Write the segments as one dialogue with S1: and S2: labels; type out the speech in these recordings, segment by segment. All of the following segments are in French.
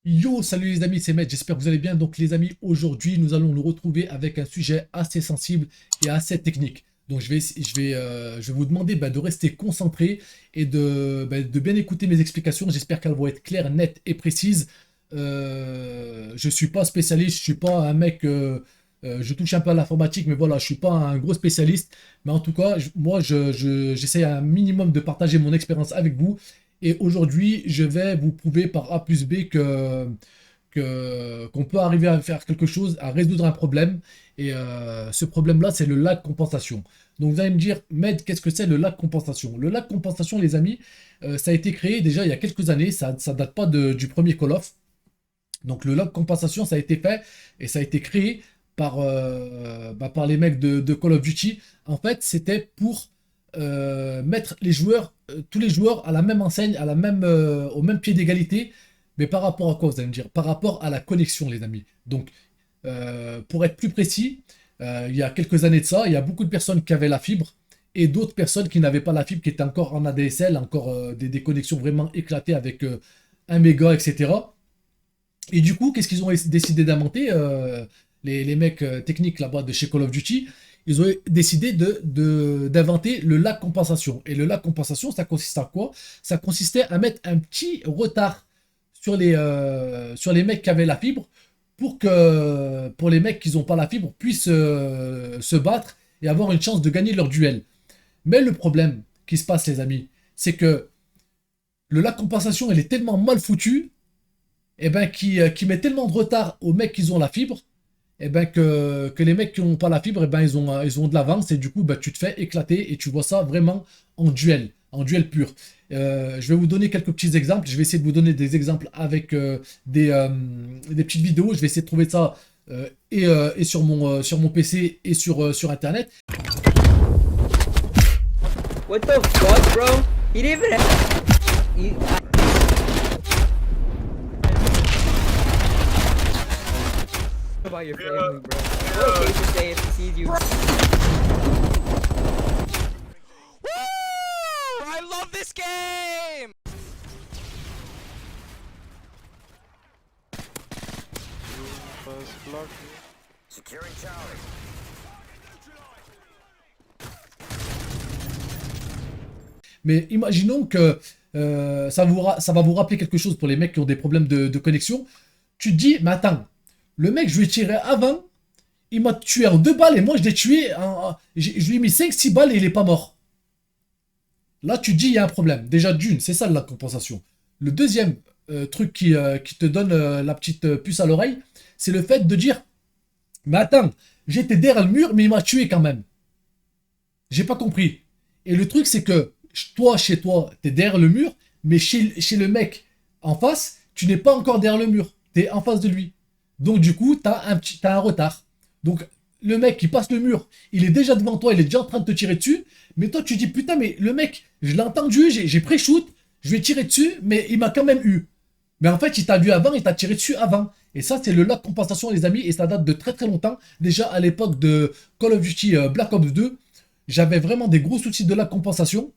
S1: Yo, salut les amis, c'est Matt, j'espère que vous allez bien. Donc les amis, aujourd'hui nous allons nous retrouver avec un sujet assez sensible et assez technique. Donc je vais vous demander de rester concentré et de bien écouter mes explications. J'espère qu'elles vont être claires, nettes et précises. Je suis pas spécialiste, je suis pas un mec, je touche un peu à l'informatique, mais voilà, je suis pas un gros spécialiste. Mais en tout cas, j'essaie un minimum de partager mon expérience avec vous. Et aujourd'hui, je vais vous prouver par A plus B qu'on peut arriver à faire quelque chose, à résoudre un problème. Et ce problème-là, c'est le lag compensation. Donc vous allez me dire, Med, qu'est-ce que c'est le lag compensation? Le lag compensation, les amis, ça a été créé déjà il y a quelques années, ça ne date pas du premier Call of. Donc le lag compensation, ça a été fait et ça a été créé par les mecs de Call of Duty. En fait, c'était pour mettre les joueurs, tous les joueurs à la même enseigne, au même pied d'égalité. Mais par rapport à quoi, vous allez me dire? Par rapport à la connexion, les amis. Donc, pour être plus précis, il y a quelques années de ça, il y a beaucoup de personnes qui avaient la fibre et d'autres personnes qui n'avaient pas la fibre, qui étaient encore en ADSL, encore des connexions vraiment éclatées avec 1 méga, etc. Et du coup, qu'est-ce qu'ils ont décidé d'inventer, les mecs techniques là-bas de chez Call of Duty? Ils ont décidé d'inventer le lag compensation. Et le lag compensation, ça consiste à quoi? Ça consistait à mettre un petit retard sur les mecs qui avaient la fibre pour les mecs qui n'ont pas la fibre puissent se battre et avoir une chance de gagner leur duel. Mais le problème qui se passe, les amis, c'est que le lag compensation, il est tellement mal foutu qui met tellement de retard aux mecs qui ont la fibre, que les mecs qui n'ont pas la fibre, ils ont de l'avance et du coup, tu te fais éclater et tu vois ça vraiment en duel pur. Je vais vous donner quelques petits exemples. Je vais essayer de vous donner des exemples avec des petites vidéos. Je vais essayer de trouver ça et sur mon PC et sur Internet.
S2: What the fuck, bro? He didn't even. He, about your family, bro. What okay to say if he sees you?
S3: Woo! I love this game!
S4: Securing Charlie.
S1: Mais imaginons que ça va vous rappeler quelque chose pour les mecs qui ont des problèmes de connexion. Tu te dis, mais attends, le mec, je lui ai tiré avant, il m'a tué en 2 balles et moi, je l'ai tué, je lui ai mis 5-6 balles et il est pas mort. Là, tu te dis, il y a un problème. Déjà, d'une, c'est ça la compensation. Le deuxième truc qui te donne la petite puce à l'oreille, c'est le fait de dire, mais attends, j'étais derrière le mur, mais il m'a tué quand même. J'ai pas compris. Et le truc, c'est que toi, chez toi, t'es derrière le mur, mais chez le mec en face, tu n'es pas encore derrière le mur. T'es en face de lui. Donc, du coup, t'as un retard. Donc, le mec qui passe le mur, il est déjà devant toi, il est déjà en train de te tirer dessus. Mais toi, tu dis, putain, mais le mec, je l'ai entendu, j'ai pré-shoot, je vais tirer dessus, mais il m'a quand même eu. Mais en fait, il t'a vu avant, il t'a tiré dessus avant. Et ça, c'est le lag compensation, les amis, et ça date de très très longtemps. Déjà à l'époque de Call of Duty Black Ops 2, j'avais vraiment des gros soucis de lag compensation.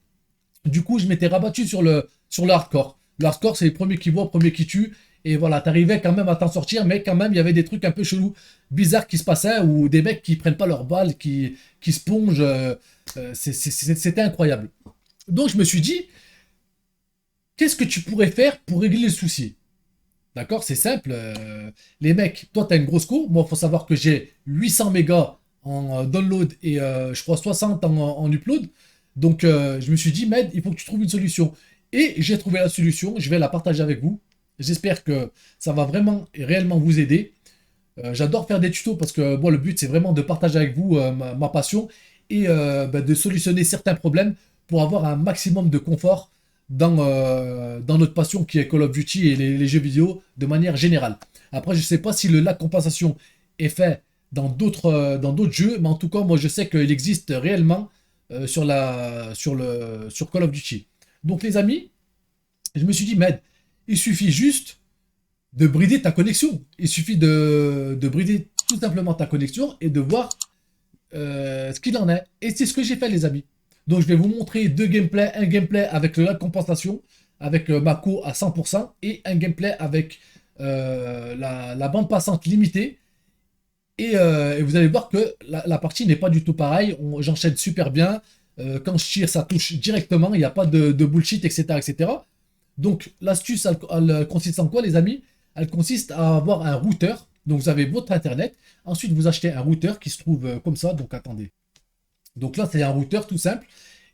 S1: Du coup, je m'étais rabattu sur le hardcore. Le hardcore, c'est les premiers qui voient, premiers qui tuent. Et voilà, t'arrivais quand même à t'en sortir, mais quand même, il y avait des trucs un peu chelous, bizarres qui se passaient, ou des mecs qui prennent pas leurs balles, qui se plongent. C'était incroyable. Donc, je me suis dit, qu'est-ce que tu pourrais faire pour régler le souci? D'accord, c'est simple. Les mecs, toi, tu as une grosse co. Moi, il faut savoir que j'ai 800 mégas en download et je crois 60 en upload. Donc, je me suis dit, Med, il faut que tu trouves une solution. Et j'ai trouvé la solution. Je vais la partager avec vous. J'espère que ça va vraiment et réellement vous aider. J'adore faire des tutos parce que moi, le but, c'est vraiment de partager avec vous ma passion et de solutionner certains problèmes pour avoir un maximum de confort dans notre passion qui est Call of Duty et les jeux vidéo de manière générale. Après, je ne sais pas si le lag compensation est fait dans d'autres jeux, mais en tout cas, moi, je sais qu'il existe réellement sur Call of Duty. Donc, les amis, je me suis dit, Med, il suffit juste de brider ta connexion. Il suffit de brider tout simplement ta connexion et de voir ce qu'il en est. Et c'est ce que j'ai fait, les amis. Donc, je vais vous montrer deux gameplays. Un gameplay avec la compensation, avec Mako à 100%, et un gameplay avec la bande passante limitée. Et vous allez voir que la partie n'est pas du tout pareille. J'enchaîne super bien. Quand je tire, ça touche directement. Il n'y a pas de bullshit, etc., etc. Donc, l'astuce, elle consiste en quoi, les amis? Elle consiste à avoir un routeur. Donc, vous avez votre Internet. Ensuite, vous achetez un routeur qui se trouve comme ça. Donc, attendez. Donc là, c'est un routeur tout simple.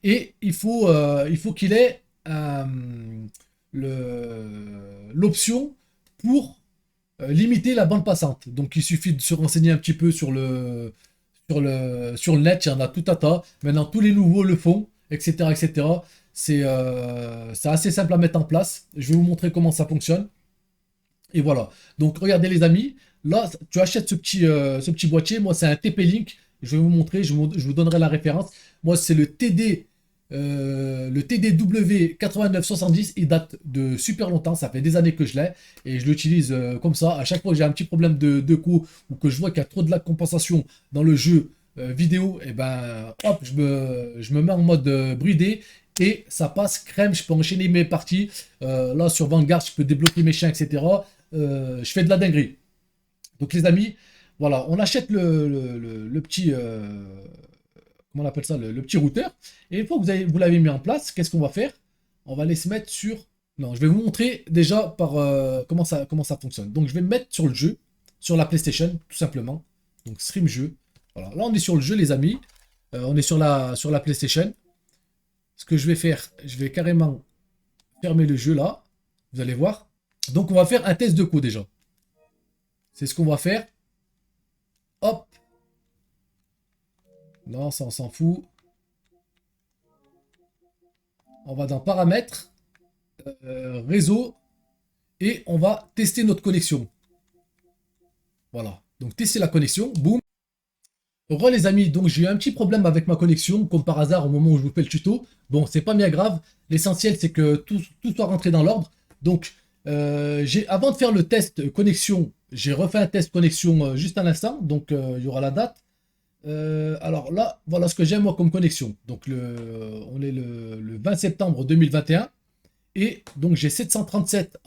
S1: Et il faut qu'il ait l'option pour limiter la bande passante. Donc, il suffit de se renseigner un petit peu sur le net. Il y en a tout un tas. Maintenant, tous les nouveaux le font, etc., etc. C'est assez simple à mettre en place. Je vais vous montrer comment ça fonctionne. Et voilà. Donc, regardez les amis. Là, tu achètes ce petit boîtier. Moi, c'est un TP-Link. Je vais vous montrer. Je vous donnerai la référence. Moi, c'est le TDW 8970. Il date de super longtemps. Ça fait des années que je l'ai. Et je l'utilise comme ça. À chaque fois que j'ai un petit problème de coup ou que je vois qu'il y a trop de lag compensation dans le jeu vidéo, et ben, hop, je me mets en mode bridé. Et ça passe crème, je peux enchaîner mes parties. Là, sur Vanguard, je peux débloquer mes chiens, etc. Je fais de la dinguerie. Donc, les amis, voilà, on achète le petit. Comment on appelle ça? Le petit routeur. Et une fois que vous l'avez mis en place, qu'est-ce qu'on va faire? On va aller se mettre sur. Non, je vais vous montrer déjà comment ça fonctionne. Donc, je vais me mettre sur le jeu, sur la PlayStation, tout simplement. Donc, stream jeu. Voilà, là, on est sur le jeu, les amis. On est sur la PlayStation. Ce que je vais faire, je vais carrément fermer le jeu là. Vous allez voir. Donc, on va faire un test de code déjà. C'est ce qu'on va faire. Hop. Non, ça, on s'en fout. On va dans paramètres, réseau, et on va tester notre connexion. Voilà. Donc, tester la connexion. Boum. Re les amis, donc j'ai eu un petit problème avec ma connexion, comme par hasard au moment où je vous fais le tuto. Bon, c'est pas bien grave. L'essentiel, c'est que tout soit rentré dans l'ordre. Donc, avant de faire le test connexion, j'ai refait un test connexion juste à l'instant. Donc, il y aura la date. Alors là, voilà ce que j'ai moi comme connexion. Donc, on est le 20 septembre 2021. Et donc, j'ai 737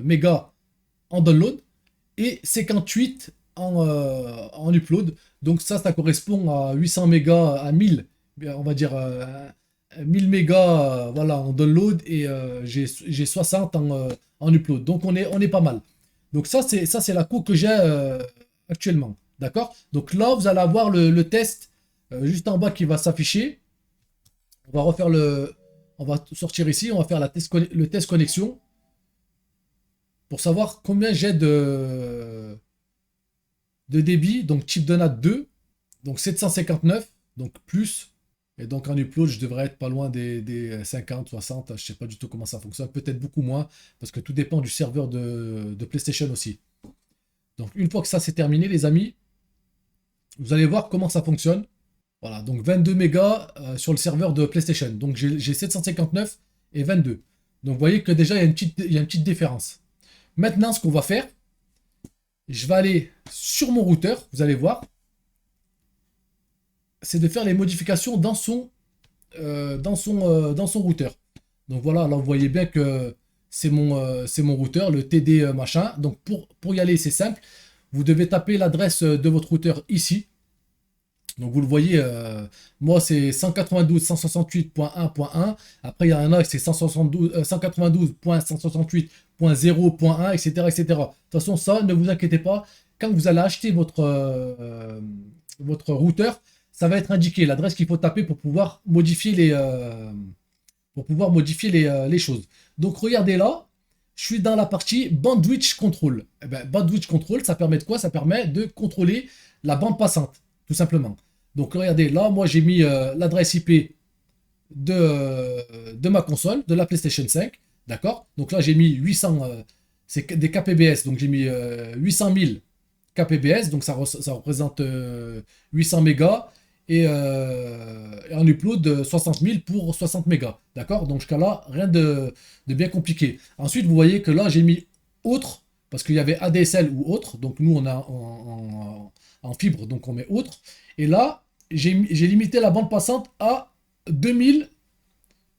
S1: mégas en download et 58 en upload. Donc ça correspond à 800 mégas, à 1000, on va dire 1000 mégas voilà, en download et j'ai 60 en upload. Donc on est pas mal. Donc ça c'est la cour que j'ai actuellement. D'accord? Donc là, vous allez avoir le test juste en bas qui va s'afficher. On va refaire on va sortir ici, on va faire le test connexion pour savoir combien j'ai de débit, donc type de NAT 2, donc 759, donc plus, et donc en upload, je devrais être pas loin des 50, 60, je sais pas du tout comment ça fonctionne, peut-être beaucoup moins, parce que tout dépend du serveur de PlayStation aussi. Donc une fois que ça c'est terminé, les amis, vous allez voir comment ça fonctionne. Voilà, donc 22 mégas sur le serveur de PlayStation, donc j'ai 759 et 22. Donc vous voyez que déjà il y a une petite différence. Maintenant, ce qu'on va faire, je vais aller sur mon routeur, vous allez voir, c'est de faire les modifications dans son routeur. Donc voilà, là vous voyez bien que c'est mon routeur, le TD machin. Donc pour y aller, c'est simple. Vous devez taper l'adresse de votre routeur ici. Donc vous le voyez, moi c'est 192.168.1.1. Après il y en a c'est 192.168.0.1, etc., etc. De toute façon, ça, ne vous inquiétez pas. Quand vous allez acheter votre routeur, ça va être indiqué l'adresse qu'il faut taper pour pouvoir modifier les choses. Donc regardez là, je suis dans la partie Bandwidth Control. Eh ben, Bandwidth Control, ça permet de quoi? Ça permet de contrôler la bande passante, tout simplement. Donc regardez, là, moi j'ai mis l'adresse IP de ma console, de la PlayStation 5. D'accord? Donc là, j'ai mis 800, c'est des kpbs, donc j'ai mis 800 000 kpbs, donc ça représente 800 mégas, et en upload 60 000 pour 60 mégas. D'accord? Donc jusqu'à là, rien de bien compliqué. Ensuite, vous voyez que là, j'ai mis autre, parce qu'il y avait ADSL ou autre, donc nous, on a en fibre, donc on met autre. Et là, j'ai limité la bande passante à 2000,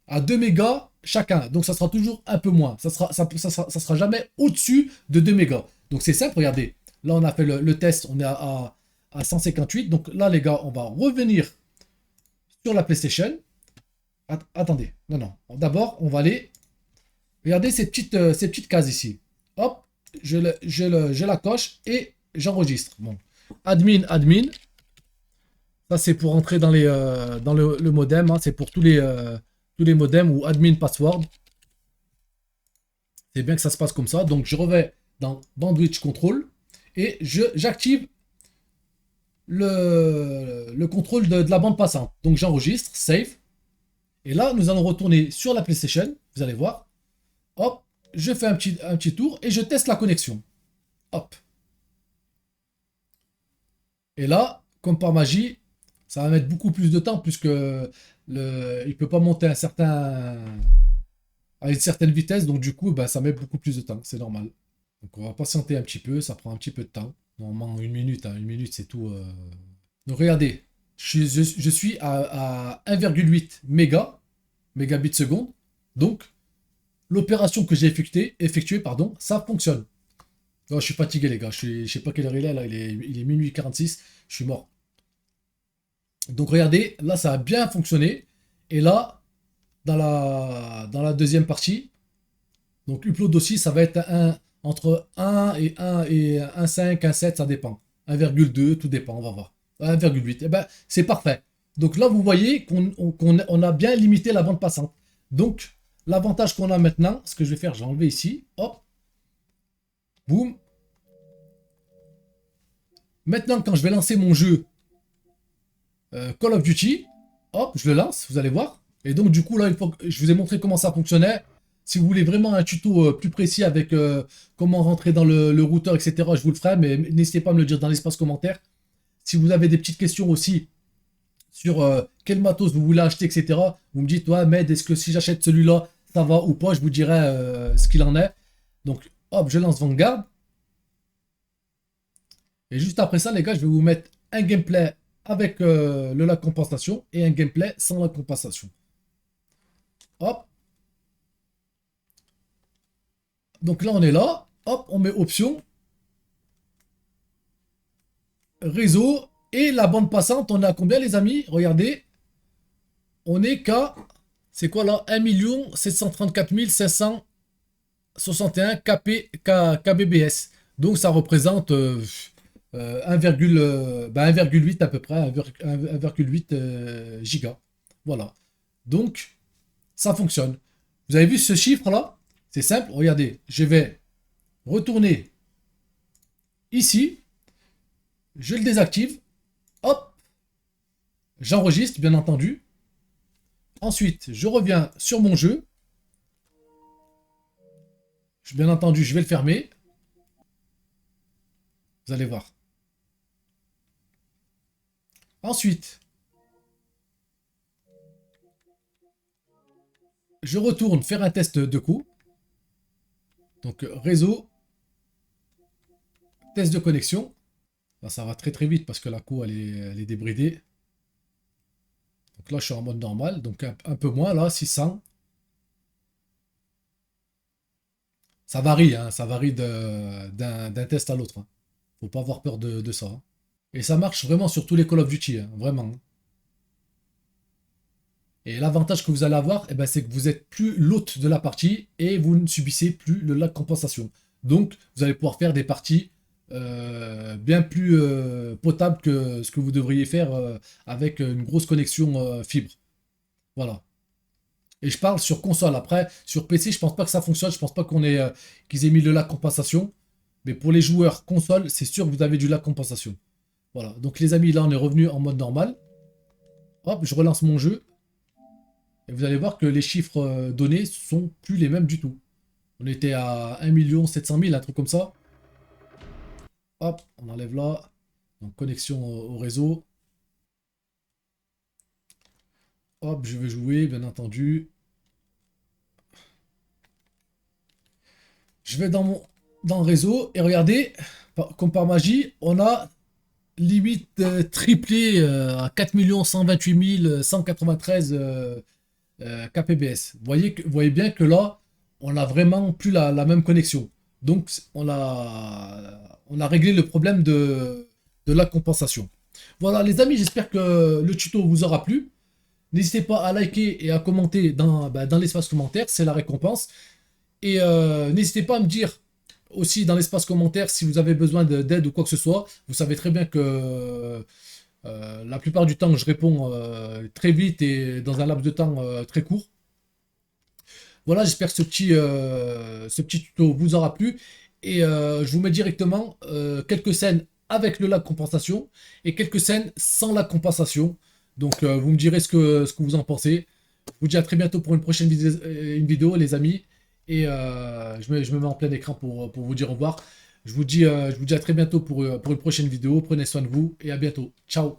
S1: à 2 mégas chacun. Donc ça sera toujours un peu moins. Ça sera jamais au-dessus de 2 mégas. Donc c'est simple, regardez. Là, on a fait le test, on est à 158. Donc là, les gars, on va revenir sur la PlayStation. Attendez, non. D'abord, on va aller... Regardez ces petites cases ici. Hop, je la coche et j'enregistre. Bon, admin. Ça, c'est pour entrer dans le modem. Hein. C'est pour tous les modems ou admin password. C'est bien que ça se passe comme ça. Donc, je reviens dans Bandwidth Control et j'active le contrôle de la bande passante. Donc, j'enregistre, save. Et là, nous allons retourner sur la PlayStation. Vous allez voir. Hop, je fais un petit tour et je teste la connexion. Hop. Et là, comme par magie, ça va mettre beaucoup plus de temps puisque il ne peut pas monter à une certaine vitesse. Donc du coup, ben, ça met beaucoup plus de temps. C'est normal. Donc on va patienter un petit peu. Ça prend un petit peu de temps. Normalement, une minute. Hein, une minute, c'est tout. Donc regardez. Je suis à 1,8 mégabits seconde. Donc, l'opération que j'ai effectuée, ça fonctionne. Oh, je suis fatigué, les gars. Je sais pas quelle heure il est, là. Il est minuit 46. Je suis mort. Donc, regardez. Là, ça a bien fonctionné. Et là, dans la deuxième partie, donc, upload aussi, ça va être entre 1 et 1,5, 1,7, ça dépend. 1,2, tout dépend, on va voir. 1,8. Eh ben, c'est parfait. Donc là, vous voyez qu'on a bien limité la bande passante. Donc, l'avantage qu'on a maintenant, ce que je vais faire, j'ai enlevé ici. Hop. Boum. Maintenant, quand je vais lancer mon jeu Call of Duty, hop, je le lance, vous allez voir. Et donc, du coup, là, une fois que je vous ai montré comment ça fonctionnait. Si vous voulez vraiment un tuto plus précis avec comment rentrer dans le routeur, etc., je vous le ferai. Mais n'hésitez pas à me le dire dans l'espace commentaire. Si vous avez des petites questions aussi sur quel matos vous voulez acheter, etc., vous me dites, ouais, Med, est-ce que si j'achète celui-là, ça va ou pas? Je vous dirai ce qu'il en est. Donc, hop, je lance Vanguard. Et juste après ça, les gars, je vais vous mettre un gameplay avec le lac compensation et un gameplay sans la compensation. Hop. Donc là, on est là. Hop, on met option. Réseau. Et la bande passante, on est à combien, les amis? Regardez. On est qu'à... C'est quoi là? 1 734 561 kbps. Donc ça représente 1,8 à peu près, 1,8 giga. Voilà. Donc, ça fonctionne. Vous avez vu ce chiffre là? C'est simple. Regardez, je vais retourner ici. Je le désactive. Hop. J'enregistre, bien entendu. Ensuite, je reviens sur mon jeu. Bien entendu, je vais le fermer. Vous allez voir. Ensuite, je retourne faire un test de coup. Donc, réseau. Test de connexion. Là, ça va très très vite parce que la co, elle est débridée. Donc là, je suis en mode normal. Donc, un peu moins, là, 600. Ça varie, hein, ça varie d'un test à l'autre. Hein. Faut pas avoir peur de ça. Hein. Et ça marche vraiment sur tous les Call of Duty, hein, vraiment. Et l'avantage que vous allez avoir, eh ben, c'est que vous êtes plus l'hôte de la partie et vous ne subissez plus le lag compensation. Donc, vous allez pouvoir faire des parties bien plus potables que ce que vous devriez faire avec une grosse connexion fibre. Voilà. Et je parle sur console. Après, sur PC, je pense pas que ça fonctionne. Je pense pas qu'ils aient mis le lag compensation. Mais pour les joueurs console, c'est sûr que vous avez du lag compensation. Voilà. Donc les amis, là, on est revenu en mode normal. Hop, je relance mon jeu. Et vous allez voir que les chiffres donnés sont plus les mêmes du tout. On était à 1 700 000, un truc comme ça. Hop, on enlève là. Donc connexion au réseau. Hop, je vais jouer, bien entendu. Je vais dans le réseau et regardez, comme par magie, on a limite triplé à 4 128 193 KPBS. Vous voyez bien que là, on n'a vraiment plus la même connexion. Donc, on a réglé le problème de la compensation. Voilà, les amis, j'espère que le tuto vous aura plu. N'hésitez pas à liker et à commenter dans l'espace commentaire, c'est la récompense. Et n'hésitez pas à me dire aussi dans l'espace commentaire si vous avez besoin d'aide ou quoi que ce soit. Vous savez très bien que la plupart du temps, je réponds très vite et dans un laps de temps très court. Voilà, j'espère que ce petit tuto vous aura plu. Et je vous mets directement quelques scènes avec le lag compensation et quelques scènes sans lag compensation. Donc vous me direz ce que vous en pensez. Je vous dis à très bientôt pour une prochaine vidéo, les amis. Et je me mets en plein écran pour vous dire au revoir. Je vous dis à très bientôt pour une prochaine vidéo. Prenez soin de vous et à bientôt. Ciao.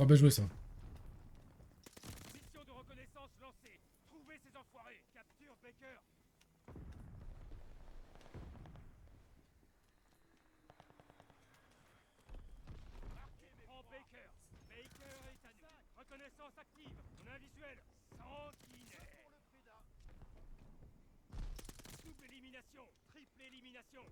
S1: Ah bien joué ça.
S5: Mission de reconnaissance lancée. Trouvez ces enfoirés. Capture Baker. Prends Baker. Baker est à nous. Reconnaissance active. On a un visuel. Sanguinaire. Double élimination. Triple élimination.